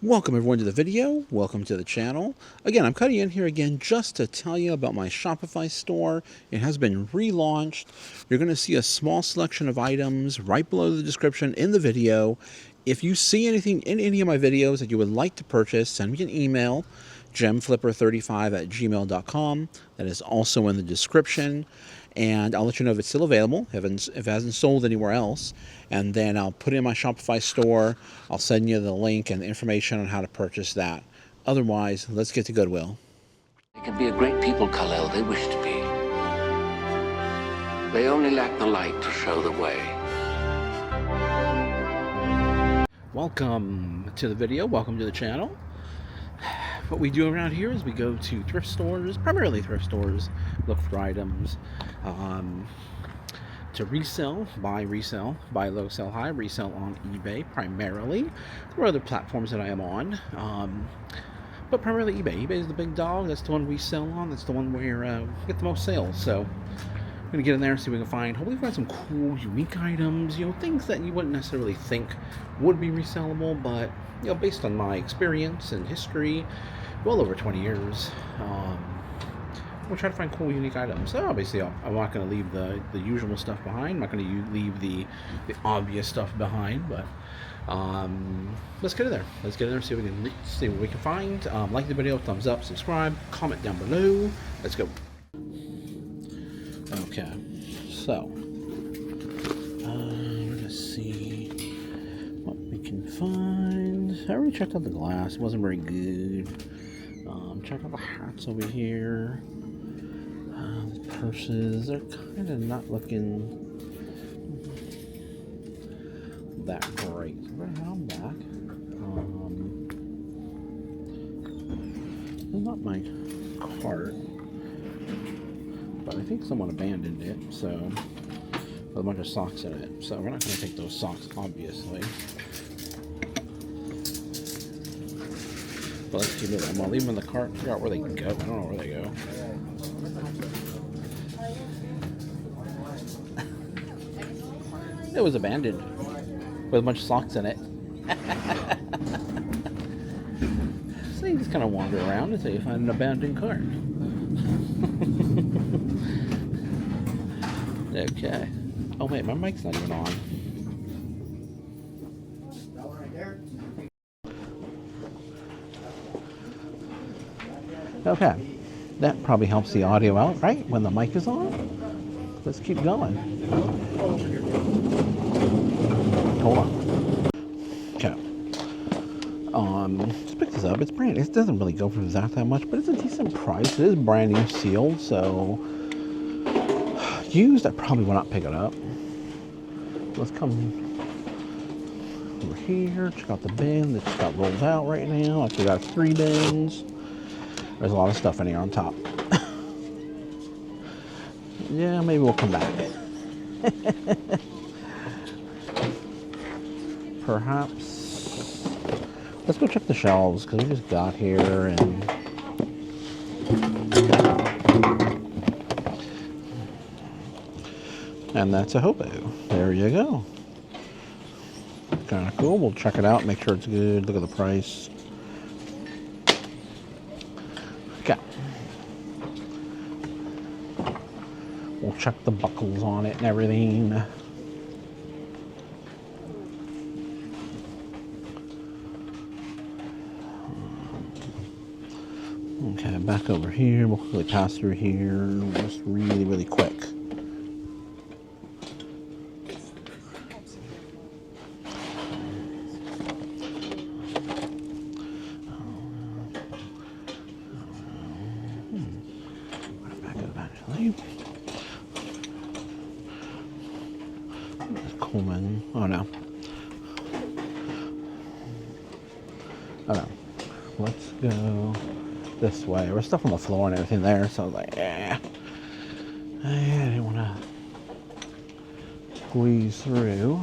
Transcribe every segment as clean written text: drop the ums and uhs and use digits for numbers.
Welcome everyone to the video. Welcome to the channel. Again, I'm cutting in here again just to tell you about my Shopify store. It has been relaunched. You're going to see a small selection of items right below the description in the video. If you see anything in any of my videos that you would like to purchase, send me an email, gemflipper35@gmail.com. That is also in the description. And I'll let you know if it's still available, if it hasn't sold anywhere else. And then I'll put it in my Shopify store. I'll send you the link and the information on how to purchase that. Otherwise, let's get to Goodwill. They can be a great people, Kal-El. They wish to be. They only lack the light to show the way. Welcome to the video. Welcome to the channel. What we do around here is we go to thrift stores, primarily thrift stores, look for items to resell, buy low, sell high, resell on eBay primarily. There are other platforms that I am on, but primarily eBay. eBay is the big dog. That's the one we sell on. That's the one where we get the most sales. So I'm going to get in there and see if we can hopefully find some cool, unique items, things that you wouldn't necessarily think would be resellable, but, based on my experience and history, well over 20 years, we'll try to find cool, unique items. So obviously, I'm not going to leave the usual stuff behind. I'm not going to leave the obvious stuff behind, but let's get in there. Let's get in there and see what we can find. Like the video, thumbs up, subscribe, comment down below. Let's go. Okay, so we're gonna see what we can find. I already checked out the glass. It wasn't very good. Check out the hats over here. The purses, they're kind of not looking that great. We're gonna head on back. It's not my cart, but I think someone abandoned it, so with a bunch of socks in it. So we're not going to take those socks, obviously. But let's keep moving. I'm going to leave them in the cart and figure out where they can go. I don't know where they go. It was abandoned with a bunch of socks in it. So you just kind of wander around until you find an abandoned cart. Okay. Oh wait, my mic's not even on. Okay. That probably helps the audio out, right? When the mic is on. Let's keep going. Hold on. Okay. Let's pick this up. It's brand. It doesn't really go for that much, but it's a decent price. It is brand new sealed, so used, I probably will not pick it up. Let's come over here, check out the bin that just got rolled out right now. Actually got 3 bins. There's a lot of stuff in here on top. Yeah, maybe we'll come back. Perhaps. Let's go check the shelves, because we just got here and that's a hobo. There you go. Kind of cool. We'll check it out, make sure it's good. Look at the price. Okay. We'll check the buckles on it and everything. Okay, back over here. We'll quickly pass through here just really, really quick. Coleman. Oh no. Oh no. Let's go this way. There's stuff on the floor and everything there, so I was like, I didn't want to squeeze through.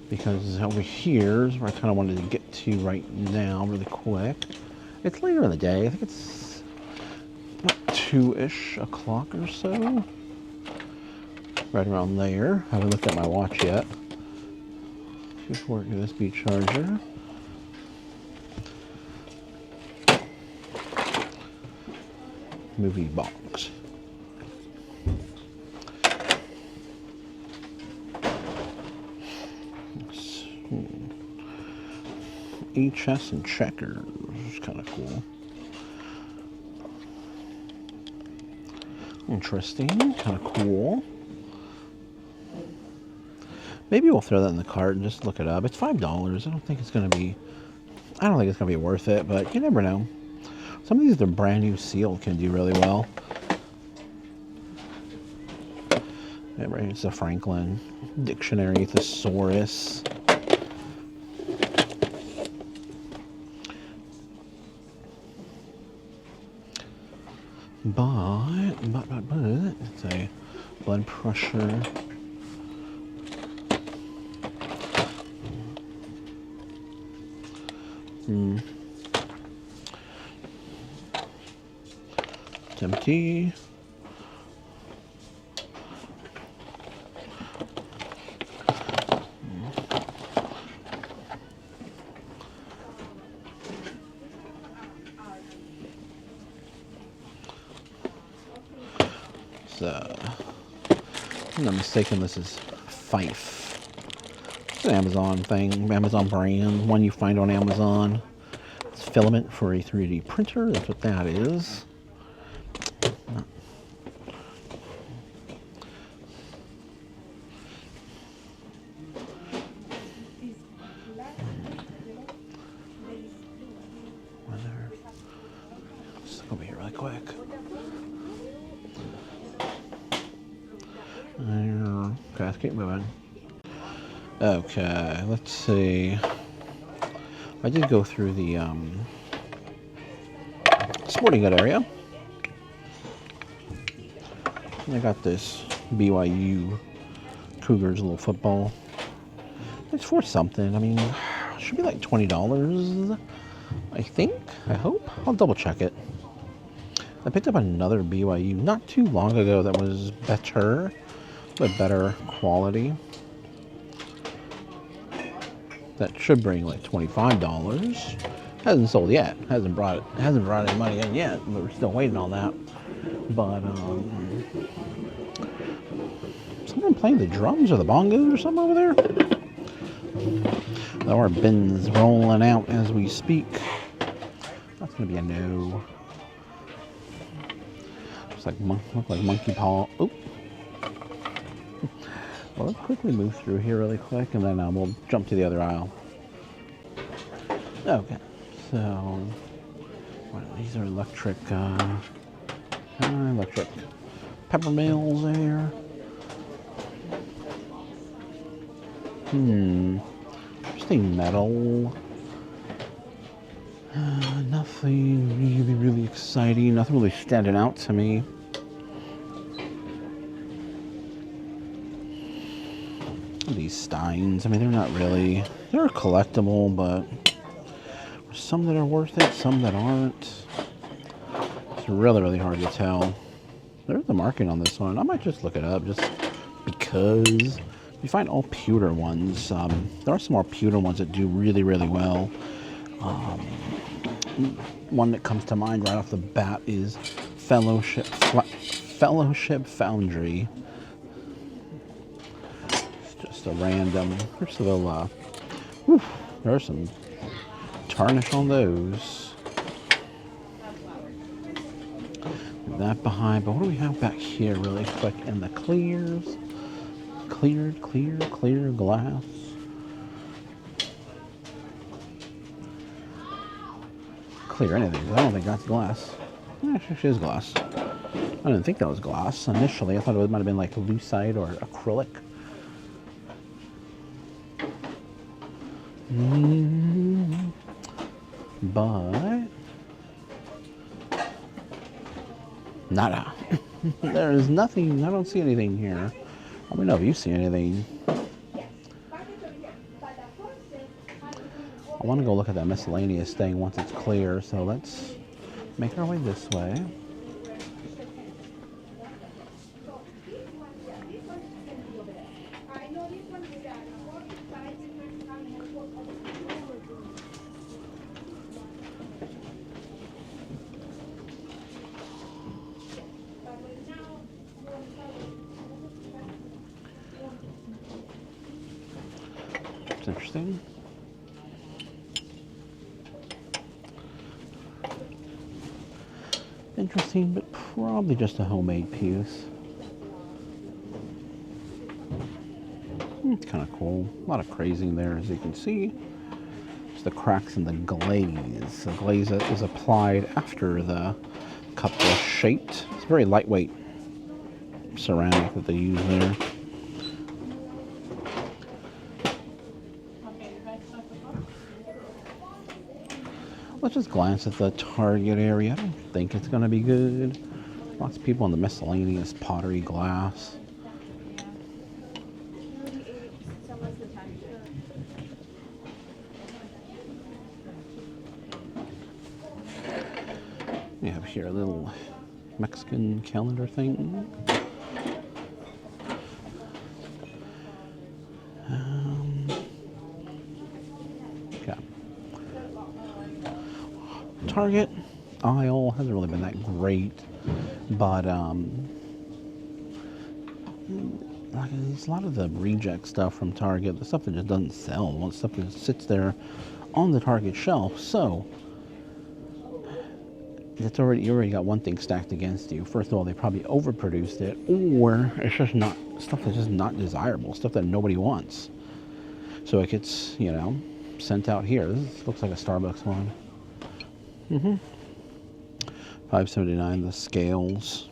Because over here is where I kind of wanted to get to right now, really quick. It's later in the day. I think it's about 2-ish o'clock or so. Right around there. Haven't looked at my watch yet. 2-port USB charger. Movie box. HS and checkers. Kind of cool. Interesting. Kind of cool. Maybe we'll throw that in the cart and just look it up. It's $5. I don't think it's going to be worth it, but you never know. Some of these that are brand new sealed can do really well. Yeah, right, it's a Franklin Dictionary Thesaurus. But it's a blood pressure. It's empty. So, if I'm not mistaken, this is Fife. It's an Amazon thing, Amazon brand, one you find on Amazon. It's filament for a 3D printer, that's what that is. Let's look over here really quick. Okay, let's keep moving. Okay, let's see. I did go through the sporting good area. I got this BYU Cougars little football. It's for something. I mean, it should be like $20, I think. I hope. I'll double check it. I picked up another BYU not too long ago that was better, but better quality. That should bring like $25. Hasn't sold yet. Hasn't brought any money in yet. But we're still waiting on that. But someone playing the drums or the bongos or something over there. Our bin's rolling out as we speak. That's gonna be a no. Looks like monkey paw. Oop. Well, let's quickly move through here really quick, and then we'll jump to the other aisle. Okay, so these are electric pepper mills there. Interesting metal. Nothing really exciting. Nothing really standing out to me. These steins, I mean, they're not really, they're collectible, but there's some that are worth it, some that aren't. It's really hard to tell. There's the marking on this one. I might just look it up just because you find all pewter ones. There are some more pewter ones that do really well. One that comes to mind right off the bat is Fellowship Foundry. A random, there's a little, there's some tarnish on those. Leave that behind, but what do we have back here really quick in the clears? Clear glass. Clear anything, I don't think that's glass. Actually, it is glass. I didn't think that was glass initially. I thought it might have been like lucite or acrylic. But nada. There is nothing. I don't see anything here. Let me know if you see anything. I want to go look at that miscellaneous thing once it's clear, so let's make our way this way. It's interesting. Interesting, but probably just a homemade piece. It's kind of cool. A lot of crazing there, as you can see. It's the cracks in the glaze. The glaze is applied after the cup was shaped. It's very lightweight ceramic that they use there. Let's just glance at the Target area. I don't think it's going to be good. Lots of people in the miscellaneous pottery glass. We have here a little Mexican calendar thing. Okay. Target aisle hasn't really been that great, but like there's a lot of the reject stuff from Target, the stuff that just doesn't sell, the stuff that sits there on the Target shelf. So it's you already got one thing stacked against you. First of all, they probably overproduced it, or it's just not stuff that's just not desirable, stuff that nobody wants. So it gets, you know, sent out here. This looks like a Starbucks one. $5.79. The scales.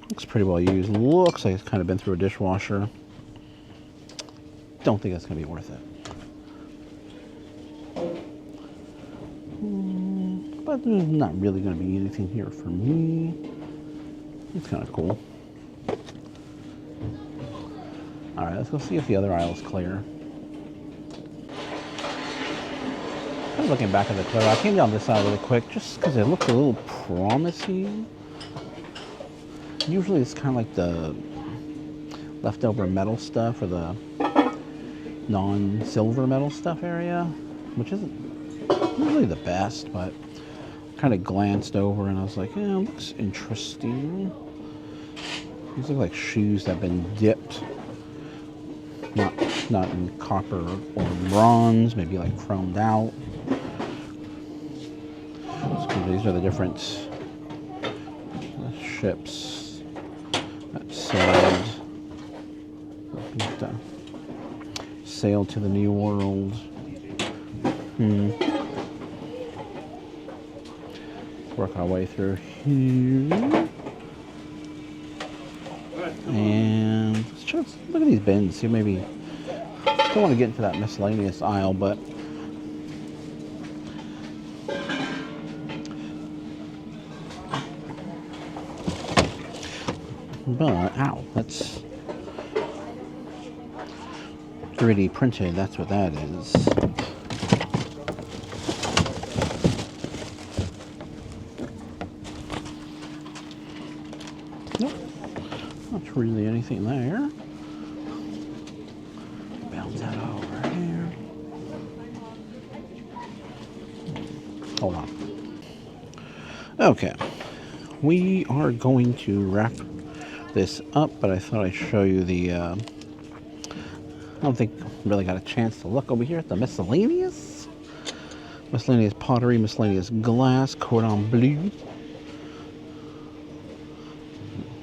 Looks pretty well used. Looks like it's kind of been through a dishwasher. Don't think that's going to be worth it. But there's not really going to be anything here for me. It's kind of cool. Alright, let's go see if the other aisle is clear. I'm looking back at the clear. I came down this side really quick just because it looked a little promising. Usually it's kind of like the leftover metal stuff or the non-silver metal stuff area, which isn't really the best, but kind of glanced over and I was like, yeah, it looks interesting. These look like shoes that have been dipped, not in copper or bronze, maybe like chromed out. So these are the different ships that sailed to the New World. Work our way through here. And let's try, look at these bins. See, maybe don't want to get into that miscellaneous aisle, but ow, that's 3D printed. That's what that is. Nope, not really anything there. Bounce that over here. Hold on. Okay, we are going to wrap this up, but I thought I'd show you the I don't think I really got a chance to look over here at the miscellaneous pottery, miscellaneous glass, cordon bleu.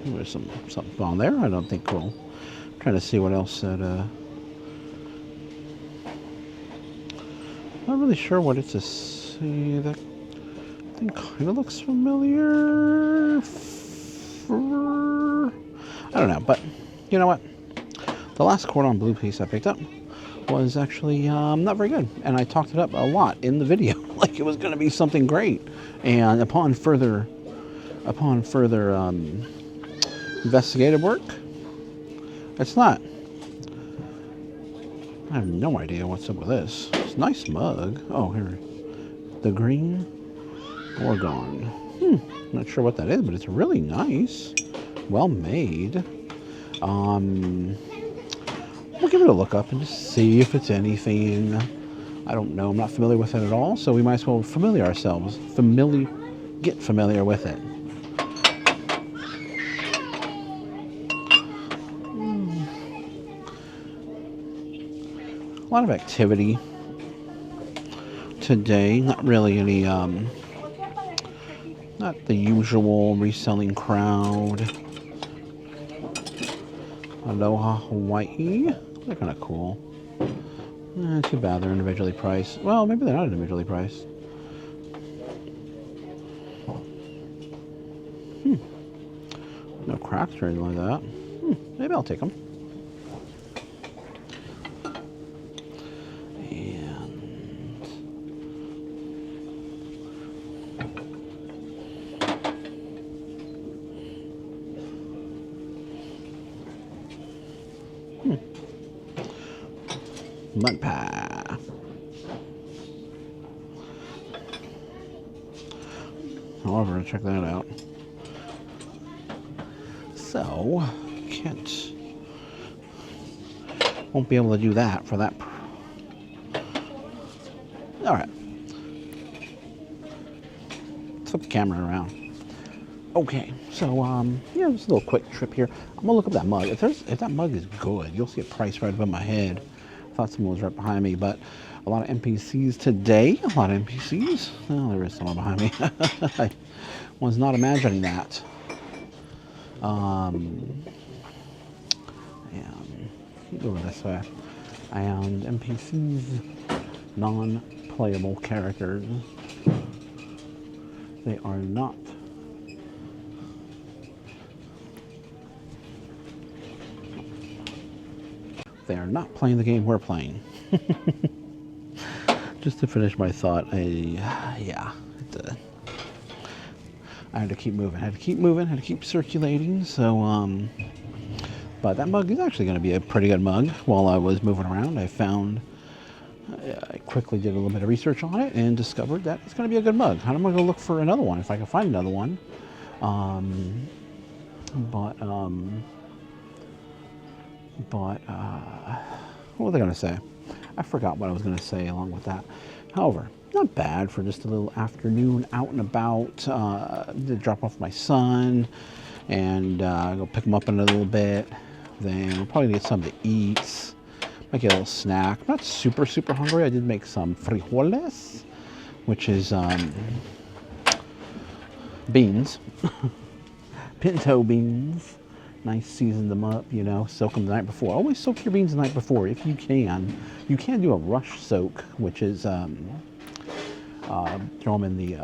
There's something on there. I don't think we'll try to see what else that not really sure what it's to see. That thing kind of looks familiar. I don't know, but you know what? The last cordon bleu piece I picked up was actually not very good, and I talked it up a lot in the video, like it was going to be something great. And upon further investigative work, it's not. I have no idea what's up with this. It's a nice mug. Oh, here, the green Gorgon. Not sure what that is, but it's really nice. Well made. We'll give it a look up and just see if it's anything. I don't know. I'm not familiar with it at all, so we might as well get familiar with it. A lot of activity today. Not really any, not the usual reselling crowd. Aloha Hawaii. They're kind of cool. Too bad they're individually priced. Well, maybe they're not individually priced. No cracks or anything like that. Maybe I'll take them. Mud pie. However, check that out. So, won't be able to do that for that. All right. Flip the camera around. Okay, so yeah, just a little quick trip here. I'm gonna look up that mug. If that mug is good, you'll see a price right above my head. I thought someone was right behind me, but a lot of NPCs today. A lot of NPCs. Oh, there is someone behind me. I was not imagining that. And keep going this way. And NPCs, non-playable characters. They are not. They are not playing the game we're playing. Just to finish my thought, yeah, I had to keep moving, had to keep circulating. So, but that mug is actually going to be a pretty good mug. While I was moving around, I quickly did a little bit of research on it and discovered that it's going to be a good mug. I'm going to go look for another one if I can find another one. What was I going to say? I forgot what I was going to say along with that. However, not bad for just a little afternoon out and about to drop off my son and go pick him up in a little bit. Then we'll probably get something to eat. Might get a little snack. I'm not super hungry. I did make some frijoles, which is beans, pinto beans. Nice, season them up, you know, soak them the night before. Always soak your beans the night before if you can. You can do a rush soak, which is throw them in the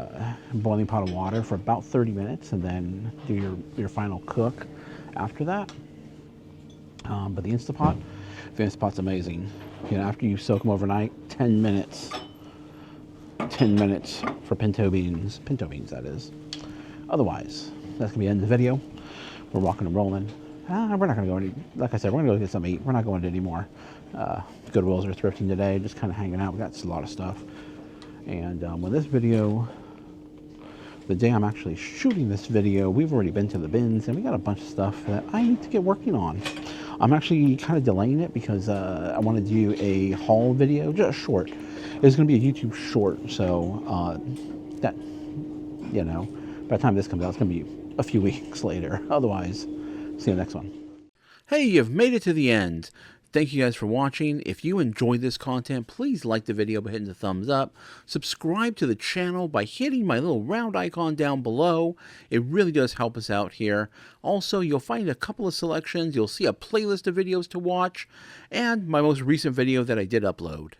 boiling pot of water for about 30 minutes and then do your final cook after that. But the Instapot amazing. You know, after you soak them overnight, 10 minutes for pinto beans, that is. Otherwise, that's gonna be the end of the video. We're rocking and rolling. We're not going to go any, like I said, we're going to go get something to eat. We're not going to any more Goodwills or thrifting today, just kind of hanging out. We got a lot of stuff. And with this video, the day I'm actually shooting this video, we've already been to the bins and we got a bunch of stuff that I need to get working on. I'm actually kind of delaying it because I want to do a haul video, just short. It's going to be a YouTube short, so that, you know, by the time this comes out, it's going to be a few weeks later. Otherwise, see you in the next one. Hey, you've made it to the end. Thank you guys for watching. If you enjoyed this content, please like the video by hitting the thumbs up. Subscribe to the channel by hitting my little round icon down below. It really does help us out here. Also, you'll find a couple of selections. You'll see a playlist of videos to watch and my most recent video that I did upload.